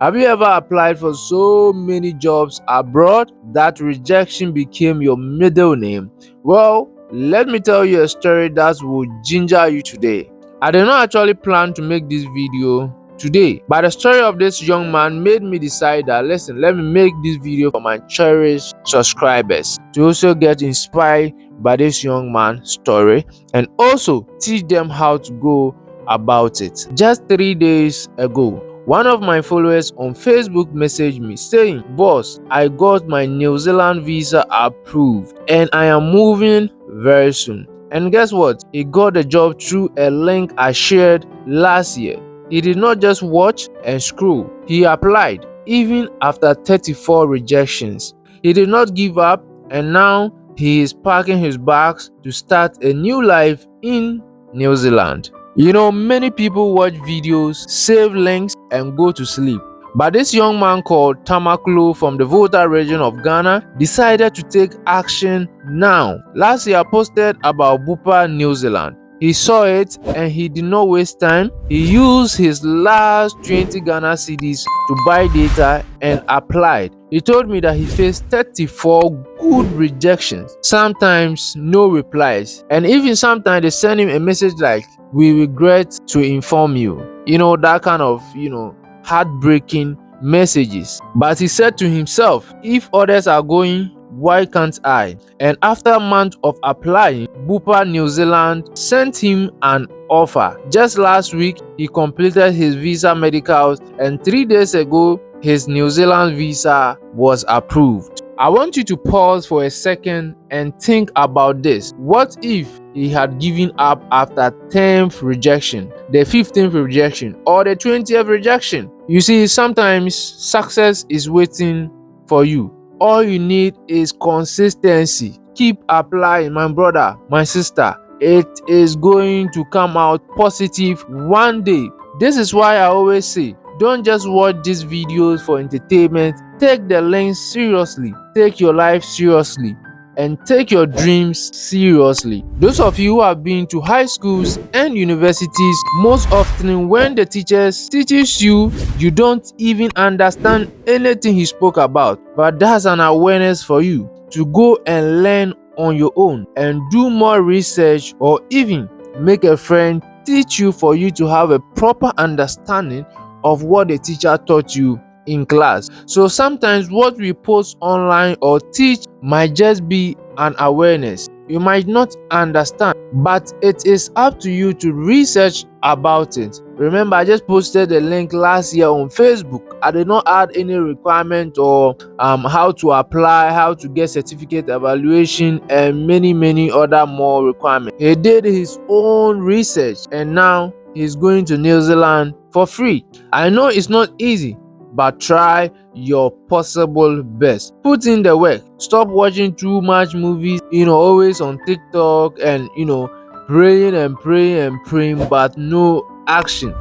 Have you ever applied for so many jobs abroad that rejection became your middle name? Well, let me tell you a story that will ginger you today. I did not actually plan to make this video today, but the story of this young man made me decide that listen, let me make this video for my cherished subscribers to also get inspired by this young man's story and also teach them how to go about it. Just 3 days ago, one of my followers on Facebook messaged me saying, "Boss, I got my New Zealand visa approved and I am moving very soon." And guess what? He got the job through a link I shared last year. He did not just watch and scroll, he applied even after 34 rejections. He did not give up, and now he is packing his bags to start a new life in New Zealand. You know, many people watch videos, save links, and go to sleep. But this young man called Tamaklo from the Volta region of Ghana decided to take action now. Last year I posted about Bupa New Zealand. He saw it and he did not waste time. He used his last 20 Ghana cedis to buy data and applied. He told me that he faced 34 good rejections, sometimes no replies, and even sometimes they send him a message like, "We regret to inform you." You know, that kind of, heartbreaking messages. But he said to himself, if others are going, why can't I? And after a month of applying, Bupa New Zealand sent him an offer. Just last week, he completed his visa medicals, and 3 days ago, his New Zealand visa was approved. I want you to pause for a second and think about this. What if he had given up after 10th rejection, the 15th rejection, or the 20th rejection? You see, sometimes success is waiting for you. All you need is consistency. Keep applying, my brother, my sister. It is going to come out positive one day. This is why I always say, don't just watch these videos for entertainment. Take the lens seriously. Take your life seriously. And take your dreams seriously. Those of you who have been to high schools and universities, most often when the teachers teaches you, you don't even understand anything he spoke about. But that's an awareness for you to go and learn on your own and do more research, or even make a friend teach you for you to have a proper understanding of what the teacher taught you in class. So sometimes what we post online or teach might just be an awareness. You might not understand, but it is up to you to research about it. Remember, I just posted a link last year on Facebook. I did not add any requirement or how to apply, how to get certificate evaluation, and many other more requirements. He did his own research and now he's going to New Zealand for free. I know it's not easy, but try your possible best. Put in the work. Stop watching too much movies, always on TikTok and, praying, but no action.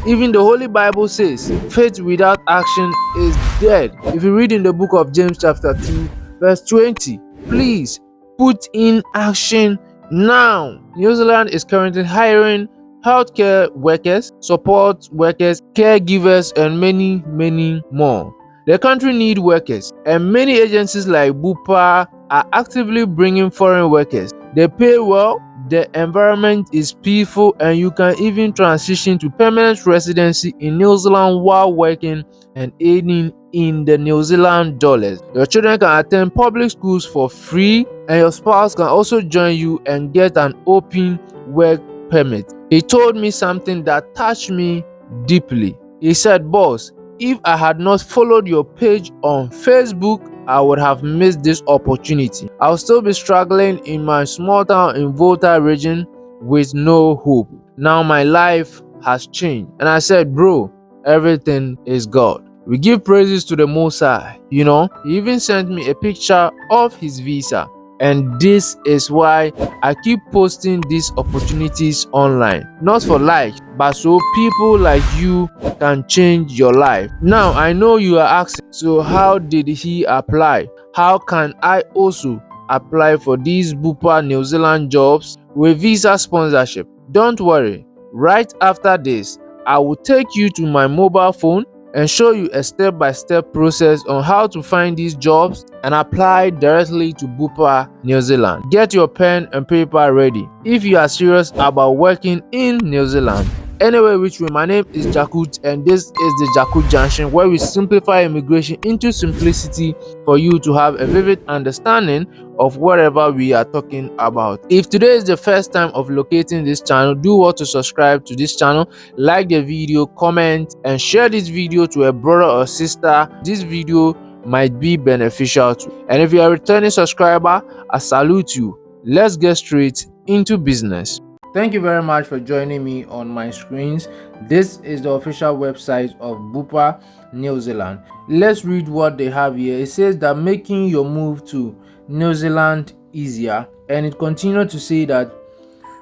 Even the Holy Bible says, faith without action is dead. If you read in the book of James chapter 2, verse 20, please put in action now. New Zealand is currently hiring healthcare workers, support workers, caregivers, and many more. The country needs workers, and many agencies like Bupa are actively bringing foreign workers. They pay well, the environment is peaceful, and you can even transition to permanent residency in New Zealand while working and earning in the New Zealand dollars. Your children can attend public schools for free, and your spouse can also join you and get an open work permit. He told me something that touched me deeply. He said, "Boss, if I had not followed your page on Facebook, I would have missed this opportunity. I'll still be struggling in my small town in Volta region with no hope. Now my life has changed." And I said, "Bro, everything is God. We give praises to the Most High." He even sent me a picture of his visa. And this is why I keep posting these opportunities online. Not for likes, but so people like you can change your life. Now, I know you are asking, so how did he apply? How can I also apply for these Bupa New Zealand jobs with visa sponsorship? Don't worry. Right after this, I will take you to my mobile phone and show you a step-by-step process on how to find these jobs and apply directly to Bupa New Zealand. Get your pen and paper ready if you are serious about working in New Zealand. Anyway, which way, my name is Jakut, and this is the Jakut Junction, where we simplify immigration into simplicity for you to have a vivid understanding of whatever we are talking about. If today is the first time of locating this channel, do want to subscribe to this channel, like the video, comment, and share this video to a brother or sister this video might be beneficial to. And if you are a returning subscriber, I salute you. Let's get straight into business. Thank you very much for joining me on my screens. This is the official website of Bupa New Zealand. Let's read what they have here. It says that making your move to New Zealand easier, and it continued to say that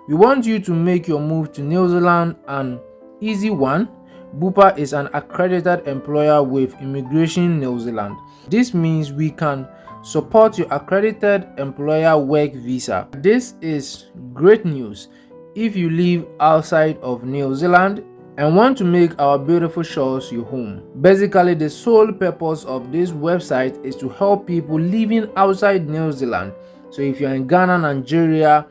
we want you to make your move to New Zealand an easy one. Bupa is an accredited employer with Immigration New Zealand. This means we can support your accredited employer work visa. This is great news if you live outside of New Zealand and want to make our beautiful shores your home. Basically, the sole purpose of this website is to help people living outside New Zealand. So if you're in Ghana, Nigeria,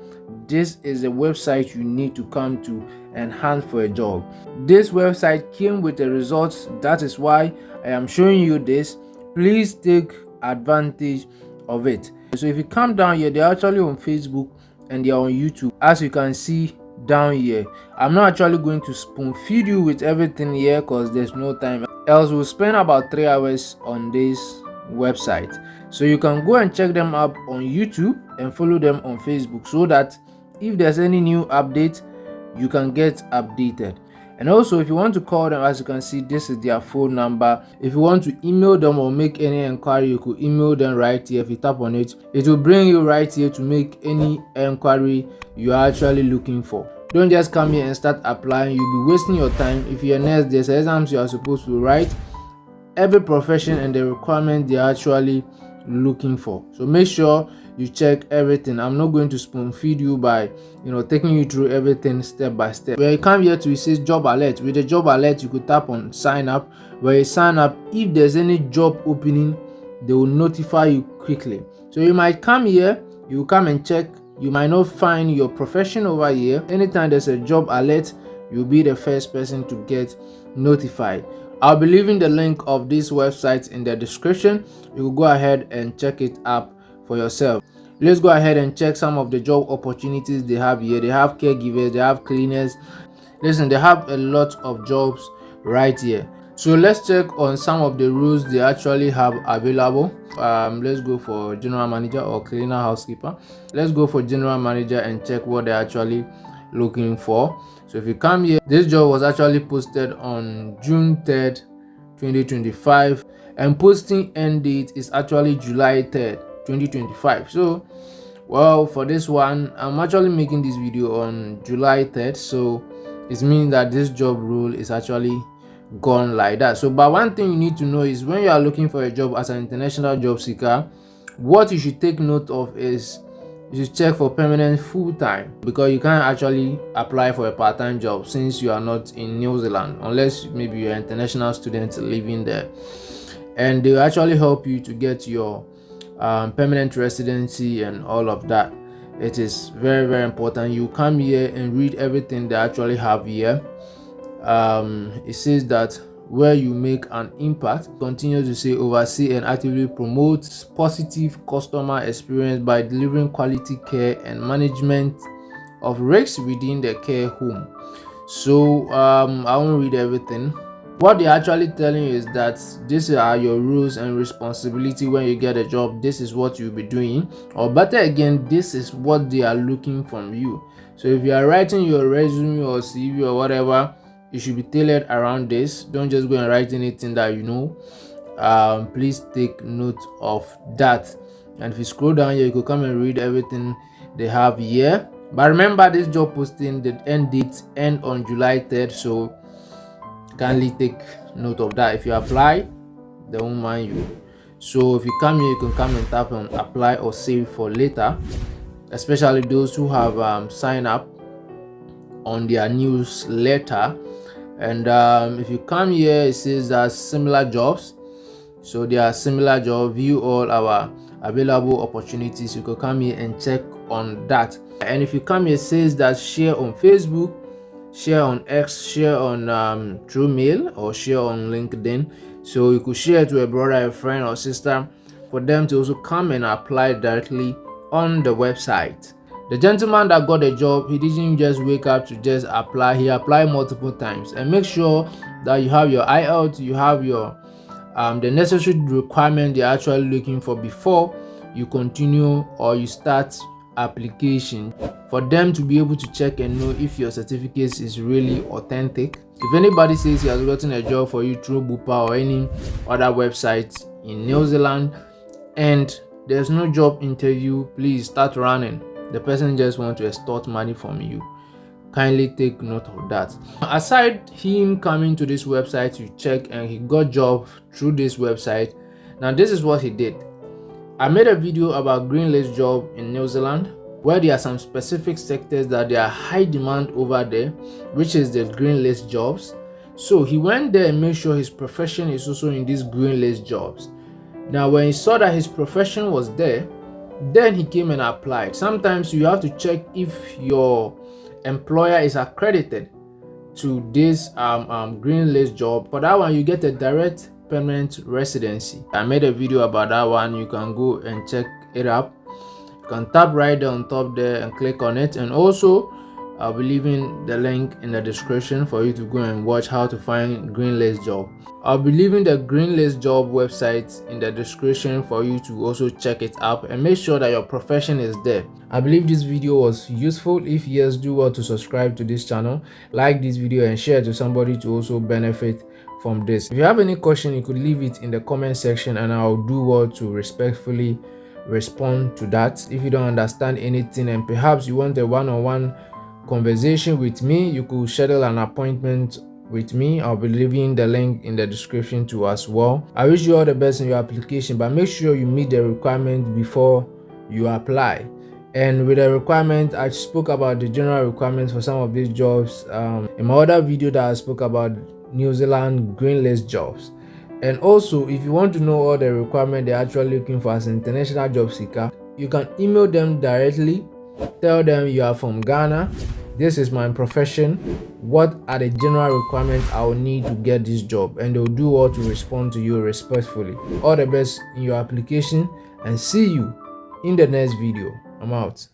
this is the website you need to come to and hunt for a job. This website came with the results. That is why I am showing you this. Please take advantage of it. So if you come down here, they're actually on Facebook and they are on YouTube, as you can see down here. I'm not actually going to spoon feed you with everything here because there's no time, else we'll spend about 3 hours on this website. So you can go and check them up on YouTube and follow them on Facebook, so that if there's any new update, you can get updated. And also, if you want to call them, as you can see, this is their phone number. If you want to email them or make any inquiry, you could email them right here. If you tap on it, it will bring you right here to make any inquiry you are actually looking for. Don't just come here and start applying. You'll be wasting your time. If you're a nurse, there's exams you are supposed to write. Every profession and the requirement they are actually looking for. So make sure you check everything. I'm not going to spoon feed you by taking you through everything step by step. When you come here to, it says job alert. With the job alert, you could tap on sign up. When you sign up, if there's any job opening, they will notify you quickly. So you might come here, you will come and check. You might not find your profession over here. Anytime there's a job alert, you'll be the first person to get notified. I'll be leaving the link of this website in the description. You will go ahead and check it up for yourself. Let's go ahead and check some of the job opportunities they have here. They have caregivers, they have cleaners. Listen, they have a lot of jobs right here. So let's check on some of the roles they actually have available. Let's go for general manager or cleaner housekeeper. Let's go for general manager and check what they're actually looking for. So if you come here, this job was actually posted on June 3rd, 2025, and posting end date is actually July 3rd, 2025. So well, for this one, I'm actually making this video on July 3rd, so it means that this job role is actually gone like that. So but one thing you need to know is, when you are looking for a job as an international job seeker, what you should take note of is you should check for permanent full-time, because you can't actually apply for a part-time job since you are not in New Zealand, unless maybe you're an international student living there, and they will actually help you to get your permanent residency and all of that. It is very, very important you come here and read everything they actually have here. It says that where you make an impact, continue to say oversee and actively promote positive customer experience by delivering quality care and management of risks within the care home. So I won't read everything. What they're actually telling you is that these are your rules and responsibility when you get a job. This is what you'll be doing, or better again, this is what they are looking from you. So if you are writing your resume or CV or whatever, it should be tailored around this. Don't just go and write anything that you know. Please take note of that. And if you scroll down here, you could come and read everything they have here. But remember, this job posting, the end date end on July 3rd, so kindly take note of that. If you apply, they won't mind you. So if you come here, you can come and tap on apply or save for later, especially those who have signed up on their newsletter. And if you come here, it says that similar jobs. So there are similar jobs. View all our available opportunities. You could come here and check on that. And if you come here, it says that share on Facebook, share on X, share on through mail, or share on LinkedIn. So you could share to a brother, a friend, or sister for them to also come and apply directly on the website. The gentleman that got a job, he didn't just wake up to just apply. He applied multiple times. And make sure that you have your eye out, you have your the necessary requirement they're actually looking for before you continue or you start application, for them to be able to check and know if your certificates is really authentic. If anybody says he has gotten a job for you through Bupa or any other website in New Zealand and there's no job interview, please start running. The person just want to extort money from you. Kindly take note of that. Aside him coming to this website to check and he got job through this website, now this is what he did. I made a video about green list job in New Zealand, where there are some specific sectors that there are high demand over there, which is the green list jobs. So he went there and made sure his profession is also in these green list jobs. Now when he saw that his profession was there, then he came and applied. Sometimes you have to check if your employer is accredited to this green list job. For that one, you get a direct permanent residency. I made a video about that one. You can go and check it up. You can tap right there on top there and click on it. And also, I'll be leaving the link in the description for you to go and watch how to find green list job. I'll be leaving the green list job website in the description for you to also check it out and make sure that your profession is there. I believe this video was useful. If yes, do well to subscribe to this channel, like this video and share to somebody to also benefit from this. If you have any question, you could leave it in the comment section and I'll do well to respectfully respond to that. If you don't understand anything and perhaps you want a one-on-one conversation with me, you could schedule an appointment with me. I'll be leaving the link in the description too as well. I wish you all the best in your application, but make sure you meet the requirement before you apply. And with the requirement, I spoke about the general requirements for some of these jobs in my other video that I spoke about New Zealand green list jobs. And also, if you want to know all the requirements they're actually looking for as an international job seeker, you can email them directly. Tell them you are from Ghana. This is my profession. What are the general requirements I will need to get this job? And they'll do all to respond to you respectfully. All the best in your application and see you in the next video. I'm out.